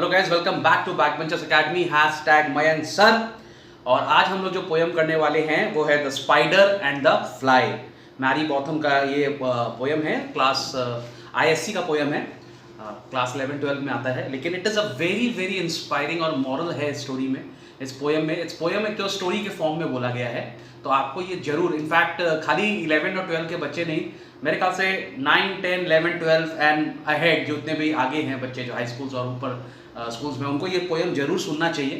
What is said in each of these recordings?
Guys, welcome back to backbenchers academy #mayanksir। और आज हम लोग जो पोयम करने वाले हैं वो है the spider and the fly. Mary Botham का ये पोयम है, क्लास ISC का पोयम है, क्लास 11-12 में आता है। लेकिन it is a very very inspiring और मॉरल है स्टोरी में, इस पोयम में तो स्टोरी के फॉर्म में बोला गया है। तो आपको ये जरूर, इनफैक्ट खाली 11 और 12 के बच्चे नहीं, मेरे ख्याल से 9, 10, 11, 12 एंड अहेड जितने भी आगे हैं बच्चे जो हाई स्कूल्स और ऊपर स्कूल्स में, उनको ये पोयम जरूर सुनना चाहिए।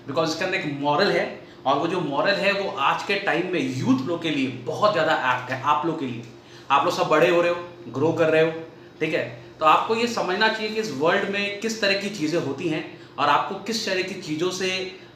बिकॉज इसके अंदर एक मॉरल है, और वो जो मॉरल है वो आज के टाइम में यूथ लोग के लिए बहुत ज़्यादा एप्ट है। आप लोग के लिए, आप लोग सब बड़े हो रहे हो, ग्रो कर रहे हो, ठीक है। तो आपको ये समझना चाहिए कि इस वर्ल्ड में किस तरह की चीज़ें होती हैं और आपको किस तरह की चीज़ों से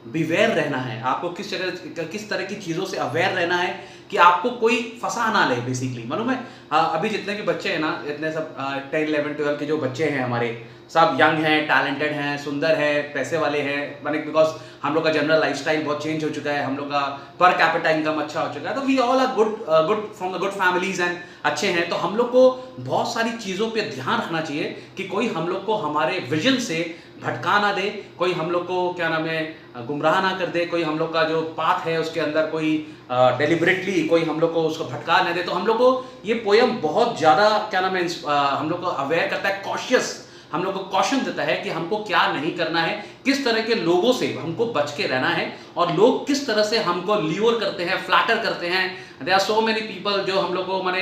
बिवेयर रहना है, आपको किस तरह की चीज़ों से अवेयर रहना है कि आपको कोई फंसा ना ले। बेसिकली मालूम है, अभी जितने भी बच्चे हैं ना, इतने सब 10, 11, 12 के जो बच्चे हैं हमारे, सब यंग हैं, टैलेंटेड हैं, सुंदर है, पैसे वाले हैं। मैंने बिकॉज हम लोग का जनरल लाइफस्टाइल बहुत चेंज हो चुका है, हम लोग का पर कैपिटा इनकम अच्छा हो चुका है। तो we all are good from the good families and अच्छे हैं। तो हम लोग को बहुत सारी चीज़ों पे ध्यान रखना चाहिए कि कोई हम लोग को हमारे विजन से भटका ना दे, कोई हम लोग को क्या नाम है गुमराह ना कर दे, कोई हम लोग का जो पाथ है उसके अंदर कोई डेलिबरेटली कोई हम लोग को उसको भटका ना दे। तो हम लोग को ये पोयम बहुत ज़्यादा क्या नाम है हम लोग को अवेयर करता है, कॉशियस हम लोग को कॉशन देता है कि हमको क्या नहीं करना है, किस तरह के लोगों से हमको बच के रहना है, और लोग किस तरह से हमको ल्यूर करते हैं, फ्लैटर करते हैं। There are so many people जो हम लोग को माने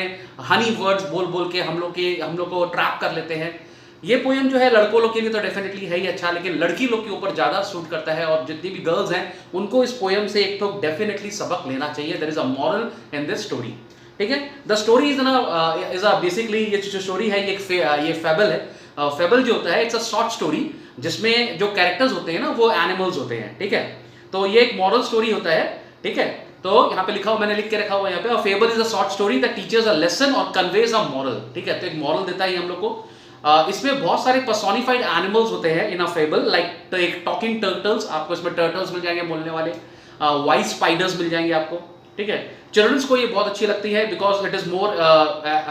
हनी वर्ड्स बोल बोल के हम लोग को ट्रैप कर लेते हैं। ये पोयम जो है लड़कों लोग के लिए तो डेफिनेटली है ही अच्छा, लेकिन लड़की लोग के ऊपर ज़्यादा सूट करता है, और जितनी भी गर्ल्स हैं उनको इस पोयम से एक तो डेफिनेटली सबक लेना चाहिए। There is a moral in this story, ठीक है। The story is a basically ये जो स्टोरी है ये फेबल है। फेबल जो होता है इट्स अ शॉर्ट स्टोरी जिसमें जो कैरेक्टर्स होते हैं ना वो एनिमल्स होते हैं, ठीक है। तो ये एक मॉरल स्टोरी होता है, ठीक है। तो यहाँ पे लिखा हुआ, मैंने लिख के रखा हुआ यहाँ पे, fable is a short story that teachers a lesson और कन्वेज अ मॉरल, ठीक है। तो एक मॉरल देता है हम लोग को। इसमें बहुत सारे पर्सोनिफाइड एनिमल्स होते हैं इन अ फेबल, लाइक एक टॉकिंग टर्टल्स, आपको इसमें टर्टल्स मिल जाएंगे बोलने वाले, वाइट स्पाइडर्स मिल जाएंगे आपको, ठीक है। चिल्ड्रंस को ये बहुत अच्छी लगती है because it is more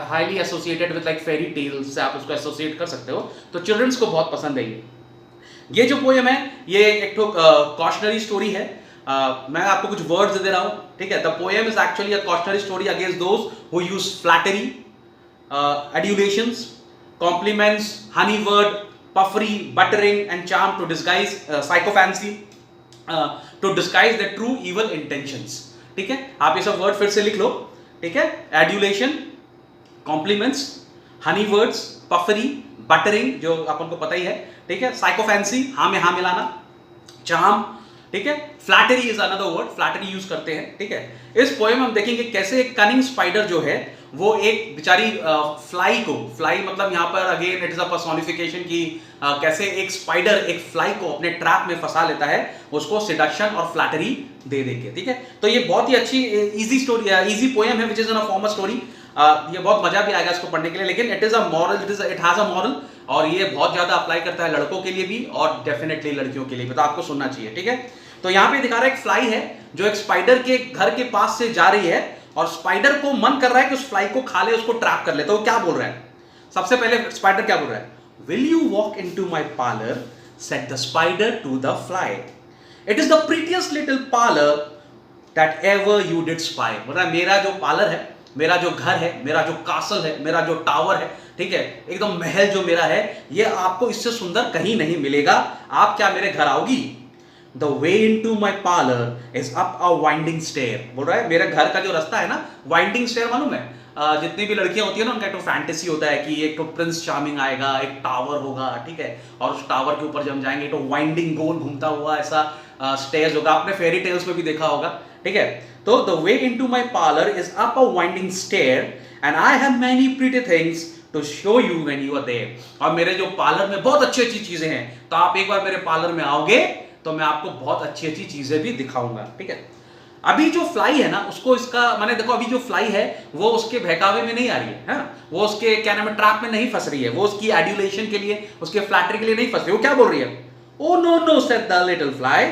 highly associated with like fairy tales, आप उसको एसोसिएट कर सकते हो, तो चिल्ड्रंस को बहुत पसंद है ये जो पोयम है ये एक तो कॉशनरी स्टोरी है। मैं आपको कुछ वर्ड्स दे रहा हूं, ठीक है। The poem is actually a cautionary story against those who use flattery, adulations, compliments, honey word, puffery, buttering and charm to disguise psychophancy, to disguise their true evil intentions, ठीक है। आप ये सब वर्ड फिर से लिख लो, ठीक है। Adulation, compliments, Honey words, पफरी, buttering जो अपन को पता ही है, ठीक है। साइकोफैंसी, हाँ में हाँ मिलाना, चार्म, ठीक है। Flattery is another word, flattery use करते हैं, ठीक है। इस पोएम में हम देखेंगे कैसे एक कनिंग स्पाइडर जो है वो एक बेचारी फ्लाई मतलब यहाँ पर again it is a personification की कैसे एक स्पाइडर एक फ्लाई को अपने ट्रैप में फंसा लेता है, उसको सिडक्शन और फ्लैटरी दे देके, ठीक है। तो ये बहुत ही अच्छी इजी स्टोरी, इजी पोएम है which is in a formal story. ये बहुत मजा भी आएगा इसको पढ़ने के लिए, लेकिन it is a moral, it has a moral, और ये बहुत ज्यादा अप्लाई करता है लड़कों के लिए भी और डेफिनेटली लड़कियों के लिए भी, तो आपको सुनना चाहिए, ठीक है। तो यहाँ पे दिखा रहा है एक फ्लाई है जो एक स्पाइडर के घर के पास से जा रही है, और स्पाइडर को मन कर रहा है कि उस फ्लाई को खा ले, उसको ट्रैप कर ले। तो वो क्या बोल रहा है, सबसे पहले स्पाइडर क्या बोल रहा है, will you walk into my parlour, said the spider to the fly, it is the prettiest little parlour that ever you did spy. बोल रहा है मेरा जो पार्लर है, मेरा जो घर है, मेरा जो कासल है, मेरा जो टावर है, ठीक है, एकदम महल जो मेरा है, ये आपको इससे सुंदर कहीं नहीं मिलेगा। आप क्या मेरे घर आओगी? The way into my parlor is up a winding stair। बोल रहा है मेरे घर का जो रास्ता है ना, वाइंडिंग स्टेयर मालूम है, जितनी भी लड़कियां होती है ना उनका एक तो फैंटेसी होता है कि एक तो प्रिंस चार्मिंग आएगा, एक टावर होगा, ठीक है, और उस टावर के ऊपर जब जाएंगे तो वाइंडिंग गोल घूमता हुआ ऐसा स्टेयर्स होगा, आपने फेरी टेल्स में भी देखा होगा, ठीक है। तो the way into my parlour is up a winding stair and I have many pretty things to show you when you are there. और मेरे जो पार्लर में बहुत अच्छी अच्छी चीजें हैं, तो आप एक बार मेरे पार्लर में आओगे तो मैं आपको बहुत अच्छी अच्छी चीजें भी दिखाऊंगा, ठीक है। अभी जो फ्लाई है ना उसको इसका माने देखो, अभी जो फ्लाई है वो उसके बहकावे में नहीं आ रही है, वो उसके क्या नाम है ट्रैप में नहीं फंस रही है, वो उसकी एड्यूलेशन के लिए, उसके फ्लैटरी के लिए नहीं फंस रही। वो क्या बोल रही है, oh no no said the little fly,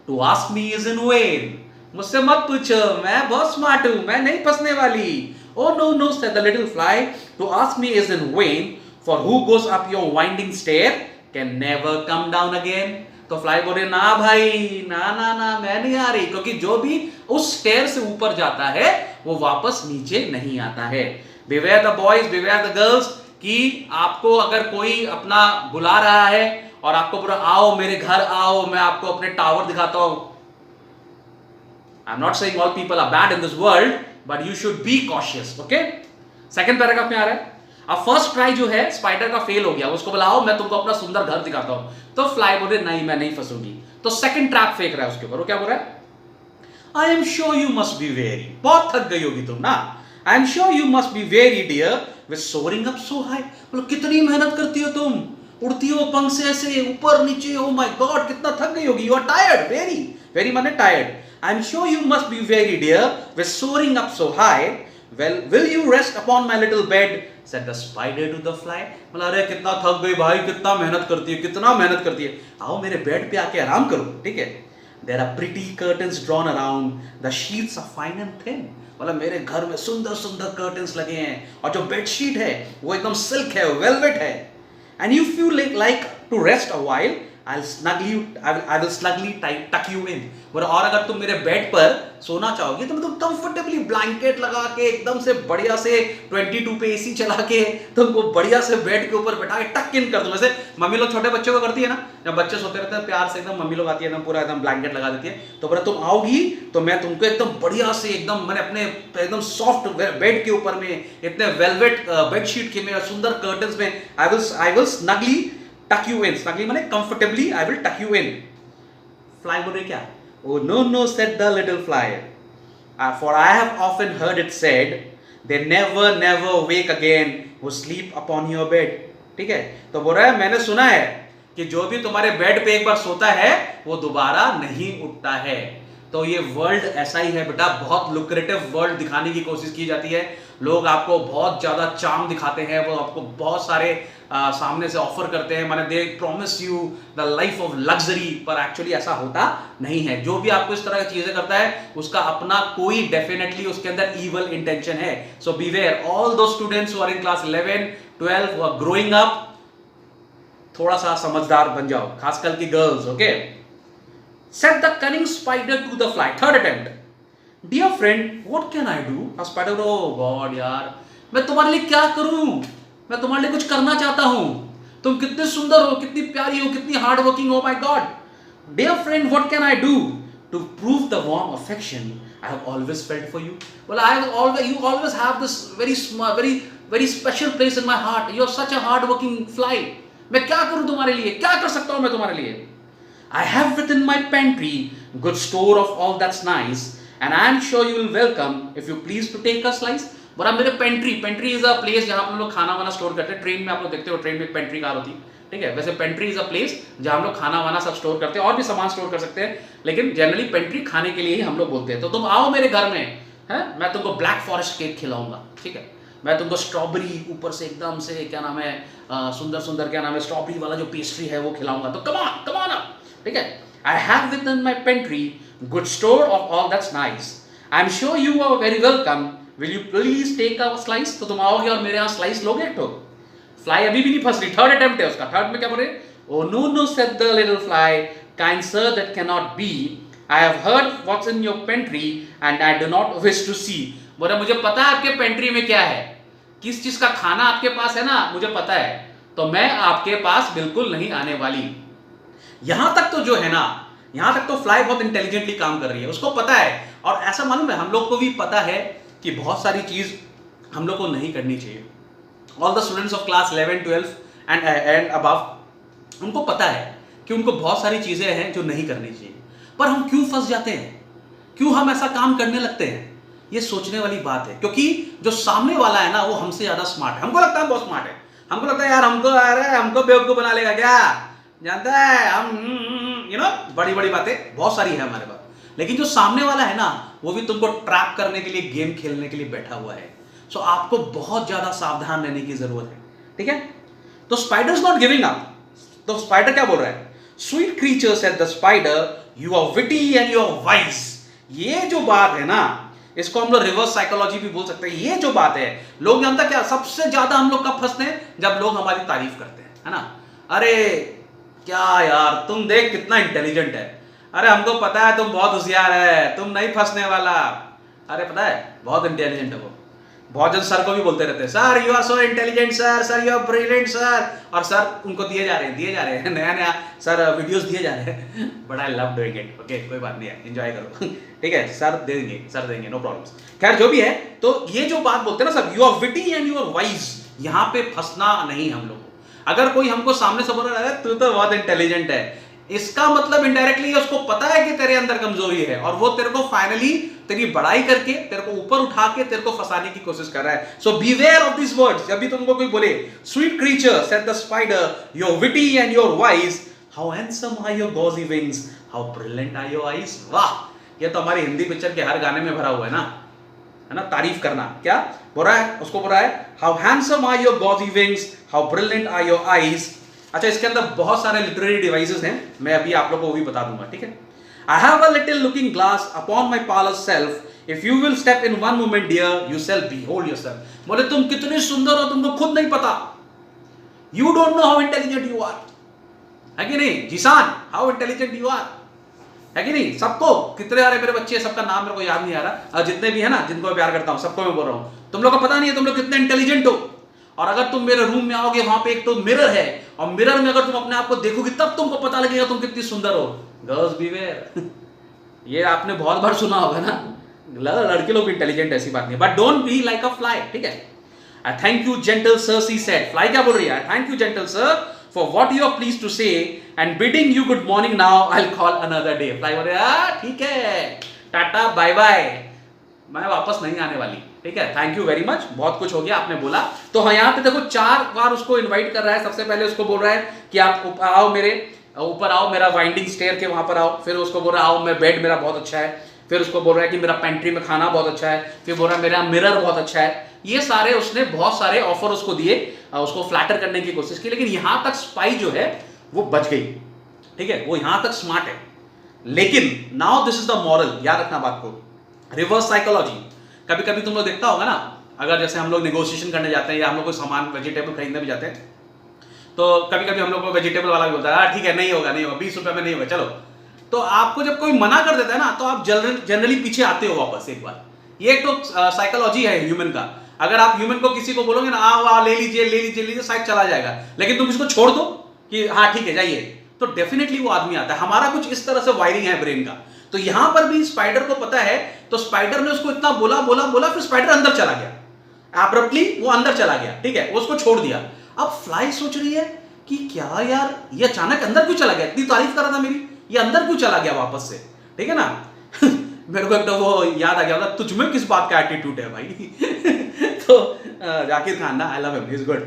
to ask me is in vain. मुझसे मत पूछो, मैं बहुत स्मार्ट हूं, मैं नहीं फंसने वाली। Oh no no said the little fly, to ask me is in vain, for who goes up your winding stair can never come down again. तो फ्लाई बोले ना भाई, ना ना ना, मैं नहीं आ रही, क्योंकि जो भी उस स्टेयर से ऊपर जाता है वो वापस नीचे नहीं आता है। Beware the boys, beware the girls, कि आपको अगर कोई अपना बुला रहा है और आपको बोला आओ मेरे घर आओ, मैं आपको अपने टावर दिखाता हूं। I am not saying all people are bad in this world, but you should be cautious. Okay, second paragraph में आ रहा है, अब फर्स्ट ट्राई जो है स्पाइडर का फेल हो गया, उसको बुलाओ मैं तुमको अपना सुंदर घर दिखाता हूं। तो फ्लाई बोले नहीं, मैं नहीं फंसूंगी। तो सेकंड ट्रैप फेंक रहा है उसके ऊपर। वो क्या बोल रहा है, I am sure you must be very, बहुत थक गई होगी तुम ना, I am sure you must be very dear with soaring up so high. मतलब कितनी मेहनत करती हो तुम, उड़ती हो पंख से ऐसे ऊपर नीचे, ओ माय गॉड कितना थक गई होगी, you are tired, very very माने tired. I am sure you must be very dear with soaring up so high, well will you rest upon my little bed, said the spider to the fly। मतलब अरे कितना थक गई भाई, कितना मेहनत करती है, कितना मेहनत करती है, आओ मेरे बेड पे आके आराम करो, ठीक है। There are pretty curtains drawn around, the sheets are fine and thin। मतलब मेरे घर में सुंदर सुंदर कर्टन्स लगे हैं और जो बेडशीट है वो एकदम सिल्क है, वेलवेट है। And if you like to rest a while, I will snugly tuck you in। और अगर तुम मेरे बेड पर सोना चाहोगे तो मैं तुम कंफर्टेबली ब्लैंकेट लगा के एकदम से बढ़िया से 22 पे एसी चला के तुमको बढ़िया से बेड के ऊपर बैठा के टक इन कर दूं। वैसे मम्मी लोग छोटे बच्चों को करती है ना, जब बच्चे सोते रहते हैं प्यार से एकदम मम्मी लोग आती है एकदम पूरा एकदम ब्लैंकेट लगा देती है, तो बोला तुम आओगी तो मैं तुमको एकदम बढ़िया से एकदम मैंने अपने एकदम सॉफ्ट बेड के ऊपर में इतने वेलवेट बेडशीट के में सुंदर कर्टन्स में I will snugly tuck you in। snugly माने comfortably I will tuck you in। fly बोल रहे क्या, oh no no said the little fly, for I have often heard it said they never wake again who sleep upon your bed। ठीक है, तो बोल रहा है मैंने सुना है कि जो भी तुम्हारे बेड पे एक बार सोता है वो दोबारा नहीं उठता है। तो ये वर्ल्ड ऐसा ही है बेटा, बहुत लुक्रेटिव वर्ल्ड दिखाने की कोशिश की जाती है, लोग आपको बहुत ज्यादा चार्म दिखाते हैं, वो आपको बहुत सारे सामने से ऑफर करते हैं, माने they promise you the life of luxury, पर एक्चुअली ऐसा होता नहीं है। जो भी आपको इस तरह की चीजें करता है उसका अपना कोई डेफिनेटली उसके अंदर इवल इंटेंशन है। So beware all those students who are in class 11 12 who are growing up, थोड़ा सा समझदार बन जाओ, खास करके girls. Okay, said the cunning spider to the fly, third attempt, dear friend what can I do। a spider, oh god यार मैं तुम्हारे लिए क्या करूं, मैं तुम्हारे लिए कुछ करना चाहता हूं, तुम कितने सुंदर हो, कितनी प्यारी हो, कितनी हार्ड वर्किंग हो, my God. dear friend what can I do to prove the warm affection I have always felt for you। well you always have this very special place in my heart, you are such a hard working fly। मैं क्या करूं तुम्हारे लिए, क्या कर सकता हूं मैं तुम्हारे लिए। I have within my pantry good store of all that's nice, and I am sure you will welcome if you please to take a slice। बड़ा मेरे पेंट्री इज अ प्लेस जहां हम लोग खाना वाना स्टोर करते हैं। ट्रेन में आप लोग देखते हो ट्रेन में पेंट्री कार होती है, ठीक है, वैसे पेंट्री इज अ प्लेस जहां हम लोग खाना वाना सब स्टोर करते हैं, और भी सामान स्टोर कर सकते हैं, लेकिन जनरली पेंट्री खाने के लिए ही हम लोग बोलते हैं। तो तुम आओ मेरे घर में, है मैं तुमको ब्लैक फॉरेस्ट केक खिलाऊंगा, ठीक है, मैं तुमको स्ट्रॉबेरी ऊपर से एकदम से क्या नाम है सुंदर सुंदर क्या नाम है स्ट्रॉबेरी वाला जो पेस्ट्री है वो खिलाऊंगा। तो कम ऑन अप, ठीक है। I have within my pantry good store of all that's nice, I am sure you are very welcome, will you please take a slice। तो तुम आओगे और मेरे यहाँ स्लाइस लोगे एक तो। फ्लाई अभी भी नहीं फंस रही, थर्ड अटेम्प्ट है उसका। थर्ड में क्या बोल रहे, oh no said the little fly, kind sir that cannot be, I have heard what's in your pantry and I do not wish to see। बोले मुझे पता है आपके पेंट्री में क्या है, किस चीज का खाना आपके पास है ना, मुझे पता है, तो मैं आपके पास बिल्कुल नहीं आने वाली। यहां तक तो जो है ना, यहां तक तो फ्लाई बहुत इंटेलिजेंटली काम कर रही है, उसको पता है। और ऐसा मालूम है हम लोग को भी पता है कि बहुत सारी चीज हम लोग को नहीं करनी चाहिए। All the students of class 11 12 and above, उनको पता है कि उनको बहुत सारी चीजें हैं जो नहीं करनी चाहिए, पर हम क्यों फंस जाते हैं, क्यों हम ऐसा काम करने लगते हैं, ये सोचने वाली बात है। क्योंकि जो सामने वाला है ना वो हमसे ज्यादा स्मार्ट है, हमको लगता है बहुत स्मार्ट है, हमको लगता है यार हमको बेवकूफ बना लेगा क्या, जानता है हम बड़ी बड़ी बातें बहुत सारी है हमारे पास। लेकिन जो सामने वाला है ना वो भी तुमको ट्रैप करने के लिए, गेम खेलने के लिए बैठा हुआ है। सो आपको बहुत ज्यादा सावधान रहने की जरूरत है, ठीक है। तो spider is not giving up. तो स्पाइडर क्या बोल रहा है, sweet creature said the spider you are witty and you are wise. ये जो बात है ना, इसको हम लोग रिवर्स साइकोलॉजी भी बोल सकते हैं। ये जो बात है, लोग जानता क्या सबसे ज्यादा हम लोग कब फंसते हैं, जब लोग हमारी तारीफ करते हैं, है ना। अरे क्या यार, तुम देख कितना इंटेलिजेंट है। अरे हमको पता है तुम बहुत होशियार है, तुम नहीं फंसने वाला। अरे पता है बहुत इंटेलिजेंट है वो। बहुत जन सर को भी बोलते रहते हैं, sir you are so intelligent sir, sir you are brilliant sir. और सर उनको दिए जा रहे हैं नया नया सर वीडियोस दिए जा रहे हैं। But I love doing it. Okay कोई बात नहीं है, एंजॉय करो। ठीक है, सर देंगे नो प्रॉब्लम्स। खैर जो भी है, तो ये जो बात बोलते हैं ना sir, you are witty and you are wise, यहाँ पे फंसना नहीं हम लोग को। अगर कोई हमको सामने से बोल रहा है तू तो बहुत इंटेलिजेंट है, इसका मतलब इनडायरेक्टली उसको पता है कि तेरे अंदर कमजोरी है, और वो तेरे को फाइनली तेरी बड़ाई करके तेरे को ऊपर उठा के तेरे को फंसाने की कोशिश कर रहा है। So beware of this words. जब भी तुमको कोई बोले sweet creature said the spider, you are witty and you are wise, how handsome are your gauzy wings, how brilliant are your eyes. वाह, ये तो हमारी हिंदी पिक्चर के हर गाने में भरा हुआ है ना, तारीफ करना। क्या बोल रहा है, उसको बोल रहा है how handsome are your gauzy wings, how brilliant are your eyes. अच्छा, इसके अंदर बहुत सारे लिटरेरी डिवाइसेस हैं, मैं अभी आप लोगों को वो भी बता दूंगा, ठीक है। I have a little looking glass upon my parlor's shelf. If you will step in one moment, dear, you shall behold yourself. बोले तुम कितने सुंदर हो, तुमको खुद नहीं पता। You don't know how intelligent you are. है कि नहीं जीसान, how intelligent you are, है कि नहीं। सबको कितने आ रहे मेरे बच्चे, सबका नाम मेरे को याद नहीं आ रहा, जितने भी है ना जिनको मैं प्यार करता हूँ, सबको मैं बोल रहा हूँ, तुम लोग को पता नहीं है तुम लोग कितने इंटेलिजेंट हो। और अगर तुम मेरे रूम में आओगे, वहां पे एक तो मिरर है, और मिरर में अगर तुम अपने आप को देखोगे तब तुमको पता लगेगा तुम कितनी सुंदर हो। Girls beware. ये आपने बहुत बार सुना होगा ना, लड़के लोग इंटेलिजेंट, ऐसी बात नहीं, but don't be like a fly, ठीक है। I thank you gentle sir, she said. Fly क्या बोल रही है, thank you gentle sir for what you are pleased to say and bidding you good morning, now I will call another day. Fly बोल रही है ठीक है, tata bye bye, मैं वापस नहीं आने वाली, ठीक है। थैंक यू वेरी मच, बहुत कुछ हो गया आपने बोला। तो हाँ, यहाँ पे देखो 4 बार उसको इनवाइट कर रहा है। सबसे पहले उसको बोल रहा है कि आप आओ, मेरे ऊपर आओ, मेरा वाइंडिंग स्टेयर के वहां पर आओ। फिर उसको बोल रहा है आओ, मैं बेड मेरा बहुत अच्छा है। फिर उसको बोल रहा है कि मेरा पेंट्री में खाना बहुत अच्छा है। फिर बोल रहा है मेरा मिरर बहुत अच्छा है। ये सारे उसने बहुत सारे ऑफर उसको दिए, उसको फ्लैटर करने की कोशिश की, लेकिन यहां तक स्पाई जो है वो बच गई, ठीक है, वो यहां तक स्मार्ट है। लेकिन now this is the moral, याद रखना बात को, रिवर्स साइकोलॉजी। कभी कभी तुम लोग देखता होगा ना, अगर जैसे हम लोग नेगोशिएशन करने जाते हैं या हम लोग कोई सामान वेजिटेबल खरीदने भी जाते हैं, तो कभी कभी हम लोग को वेजिटेबल वाला भी बोलता है ठीक है नहीं होगा 20 रुपए में नहीं होगा चलो। तो आपको जब कोई मना कर देता है ना, तो आप जनरली पीछे आते हो वापस एक बार। ये एक तो साइकोलॉजी है ह्यूमन का। अगर आप ह्यूमन को किसी को बोलोगे ना आओ ले लीजिए शायद चला जाएगा, लेकिन तुम इसको छोड़ दो कि हाँ ठीक है जाइए, तो डेफिनेटली वो आदमी आता है। हमारा कुछ इस तरह से वायरिंग है ब्रेन का। तो यहां पर भी स्पाइडर को पता है, तो स्पाइडर ने उसको इतना बोला, फिर स्पाइडर अंदर चला गया, एब्रप्टली वो अंदर चला गया, ठीक है, वो उसको छोड़ दिया। अब फ्लाई सोच रही है कि क्या यार ये अचानक अंदर क्यों चला गया, इतनी तारीफ कर रहा था मेरी, ये अंदर क्यों चला गया वापस से, ठीक है ना। मेरे को एक तो वो याद आ गया, तुझ में किस बात का एटीट्यूड है भाई। तो जाकिर खान ना, I love him, he is good.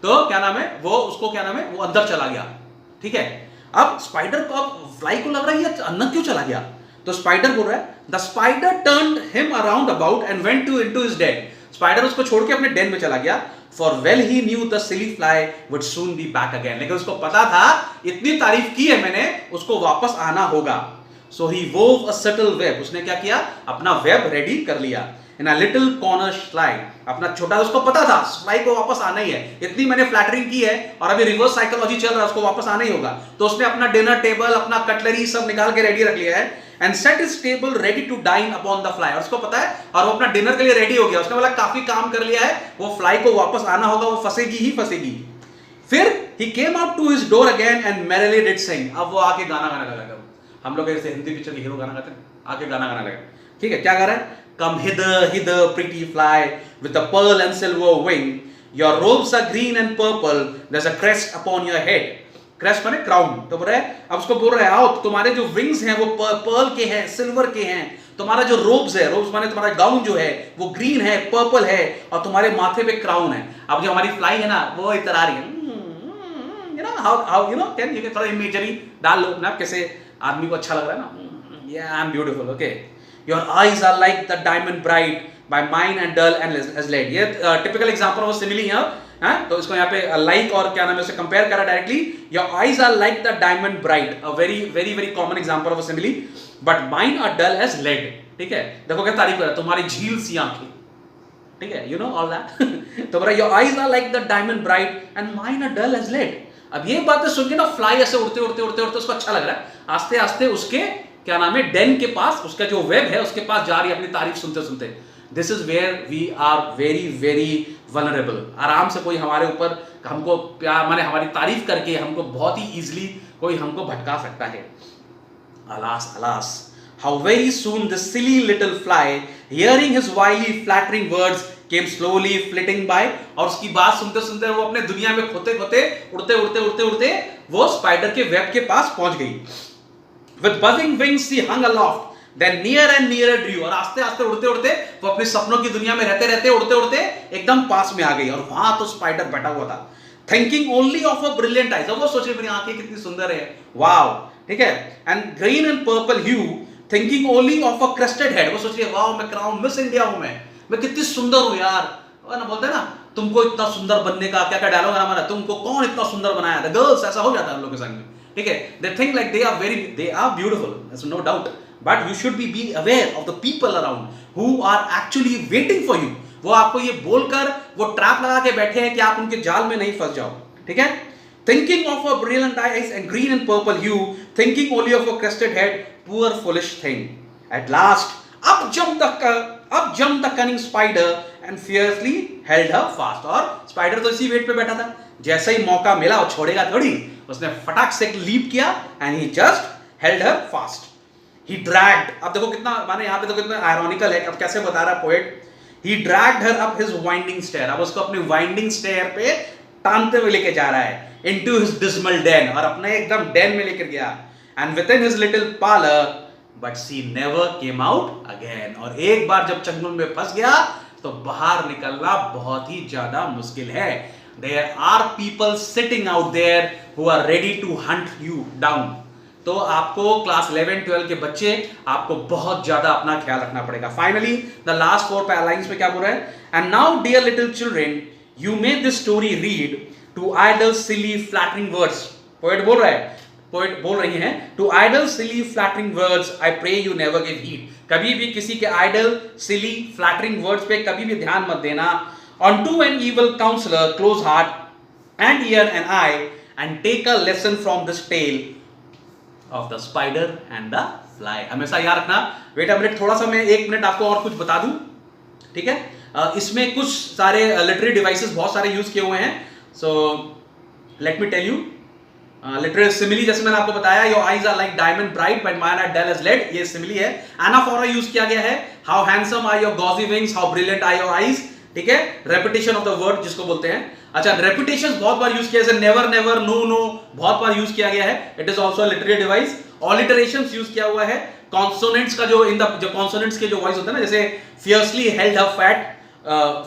तो क्या नाम है वो, उसको क्या नाम है, वो अंदर चला गया, ठीक है। अब स्पाइडर को, अब फ्लाई को लग रहा है ये अंदर क्यों चला गया, तो स्पाइडर बोल रहा है the spider turned him around about and went into his den. Spider उसको छोड़ के अपने डेन में चला गया। For well he new the silly fly would soon be back again. लेकिन उसको पता था इतनी तारीफ की है मैंने, उसको वापस आना होगा। सो ही वोव अ सटल वेब। उसने क्या किया, अपना वेब रेडी कर लिया। इन अ लिटिल कॉर्नर स्लाइड, अपना छोटा, उसको पता था स्लाई को वापस आना ही है, इतनी मैंने फ्लैटरिंग की है और अभी रिवर्स साइकोलॉजी चल रहा है, उसको वापस आना ही होगा। तो उसने अपना डिनर टेबल, अपना कटलरी सब निकाल के रेडी रख लिया है। And set his table ready to dine upon the fly. और उसको पता है, और वो अपना डिनर के लिए रेडी हो गया। उसने बोला काफी काम कर लिया है, वो फ्लाई को वापस आना होगा, वो फंसेगी ही फंसेगी। फिर he came out to his door again and merrily did sing. अब वो आके गाना गाने लगा। हम लोग ऐसे हिंदी पिक्चर के हीरो गाना गाते हैं, आके गाना गाना लगा, ठीक है। क्या गा रहा है, come hither pretty fly with a pearl and silver wing, your robes are green and purple, there's a crest upon your head। crest माने क्राउन। तो बोल रहा है, अब उसको बोल रहा है आओ, तुम्हारे जो विंग्स हैं वो पर्ल के हैं, सिल्वर के हैं। तुम्हारा जो रोब्स है, रोब्स माने तुम्हारा गाउन जो है वो ग्रीन है, पर्पल है, और तुम्हारे माथे पे क्राउन है। अब जो हमारी फ्लाई है ना, वो इधर आ रही है, you know how you know, can you थोड़ा इमेजरी डाल लो ना, कैसे आदमी को अच्छा लग रहा है ना, yeah I'm beautiful, okay। Your eyes are like the diamond bright, by mine and dull and as lead। ये typical example of simile है, हाँ। तो इसको यहाँ पे like और क्या नाम है, उसे compare करा directly। Your eyes are like the diamond bright, a very very very common example of a simile, but mine are dull as lead। ठीक है, देखो क्या तारीफ कर रहा है, तुम्हारी झील सी आंखें, ठीक है, you know all that। तो बोला your eyes are like the diamond bright and mine are dull as lead। अब ये बातें सुन के ना फ्लाई ऐसे उड़ते उड़ते उड़ते उड़ते उसको अच्छा लग रहा है, आस्ते आस्ते उसके क्या नाम है डेन के पास, उसका जो वेब है उसके पास जा रही है अपनी तारीफ सुनते सुनते। This is where we are very very vulnerable. आराम से कोई हमारे ऊपर हमको प्यार माने हमारी तारीफ करके हमको बहुत ही इजीली कोई हमको भटका सकता है। Alas, alas, how very soon this silly little fly, hearing his wily flattering words, came slowly flitting by। और उसकी बात सुनते सुनते वो अपने दुनिया में खोते खोते उड़ते उड़ते उड़ते उड़ते वो स्पाइडर के वेब के पास पहुंच गई। With buzzing wings she hung aloft, then near and nearer drew। और आस्ते आस्ते उड़ते उड़ते वो अपने सपनों की दुनिया में रहते रहते उड़ते उड़ते एकदम पास में आ गई। और वहां तो स्पाइडर बैठा हुआ था, thinking only of a brilliant eyes। वो सोच रही मेरी आंखें कितनी सुंदर है, वाओ, ठीक है। And green and purple hue, thinking only of a crested head. वो सोच रही है वाओ मैं क्राउन मिस इंडिया हूं, मैं कितनी सुंदर हूं यार। वो ना बोलते हैं ना तुमको इतना सुंदर बनने का क्या क्या डायलॉग है हमारा, तुमको कौन इतना सुंदर बनाया था। गर्ल्स ऐसा हो जाता है हम लोग के संग में, ठीक है। They think like they are beautiful, there is no doubt, but you should be aware of the people around who are actually waiting for you. वो आपको ये बोलकर वो ट्रैप लगा के बैठे हैं कि आप उनके जाल में नहीं फंस जाओ, ठीक है। Thinking of a brilliant eyes and green and purple hue, thinking only of a crested head, poor foolish thing. At last, up jumped the cunning spider and fiercely held her fast। और spider तो इसी wait पे बैठा था, जैसे ही मौका मिला वो छोड़ेगा थोड़ी, उसने फटाक से लीप किया and he just held her fast। He dragged, अब देखो कितना माने यहाँ पे तो कितना आयरॉनिकल है, अब कैसे बता रहा है poet. He dragged her up his winding stair, अब उसको अपनी वाइंडिंग स्टेयर पे टानते हुए लेके जा रहा है, into his dismal den, और अपने एकदम den में लेकर गया। and within his little parlor, but she never came out again। और एक बार जब चंगुल में फंस गया तो बाहर निकलना बहुत ही ज्यादा मुश्किल है। there are people sitting out there who are ready to hunt you down। तो आपको क्लास 11-12 के बच्चे आपको बहुत ज्यादा अपना ख्याल रखना पड़ेगा। फाइनली द लास्ट 4 लाइंस में क्या बोल रहा है, and now dear little children, you may this story read to idle silly flattering words। Poet बोल रहा है, पोएट बोल रही हैं, to idle silly flattering words I pray you never give heed। कभी भी किसी के idle silly flattering words पे कभी भी ध्यान मत देना। unto an evil counselor close heart and ear and eye, and take a lesson from this tale of the spider and the fly। हमेशा याद रखना। वेट अ मिनट, थोड़ा सा मैं 1 मिनट आपको और कुछ बता दूं, ठीक है। इसमें कुछ सारे लिटरेरी डिवाइसेस बहुत सारे यूज किए हुए हैं। So let me tell you, literary simile जैसे मैंने आपको बताया, your eyes are like diamond bright but mine are dull as lead, ये सिमिली है। एनाफोरा यूज किया गया है, how handsome are your gauzy wings, how brilliant are your eyes, ठीक है। रेपिटेशन ऑफ द वर्ड जिसको बोलते हैं। अच्छा, रेपिटेशन बहुत बार यूज किया है, जैसे नेवर नेवर, नो नो बहुत बार यूज किया गया है, it is also literary device. Alliterations use किया हुआ है, कॉन्सोनेंट्स का जो इन द जो कॉन्सोनेंट्स के जो वॉइस होते हैं ना, जैसे fiercely held her fat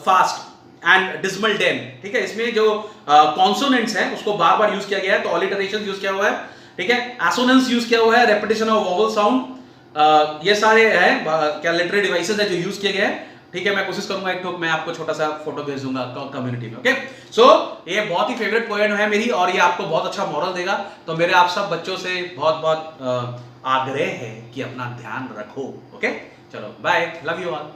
fast and dismal den, ठीक है। इसमें जो कॉन्सोनेंट्स हैं उसको बार बार यूज किया गया है, तो ऑलिटरेशन यूज किया हुआ है, ठीक है। एसोनेंस यूज किया हुआ है, रेपिटेशन ऑफ वोवल साउंड, ये सारे हैं क्या लिटरेरी डिवाइसेस है जो यूज किए गए हैं, ठीक है। मैं कोशिश करूंगा एक तो मैं आपको छोटा सा फोटो भेज दूंगा कम्युनिटी में, ओके। सो ये बहुत ही फेवरेट पोएम है मेरी, और ये आपको बहुत अच्छा मॉरल देगा। तो मेरे आप सब बच्चों से बहुत बहुत आग्रह है कि अपना ध्यान रखो, ओके। चलो बाय, लव यू ऑल।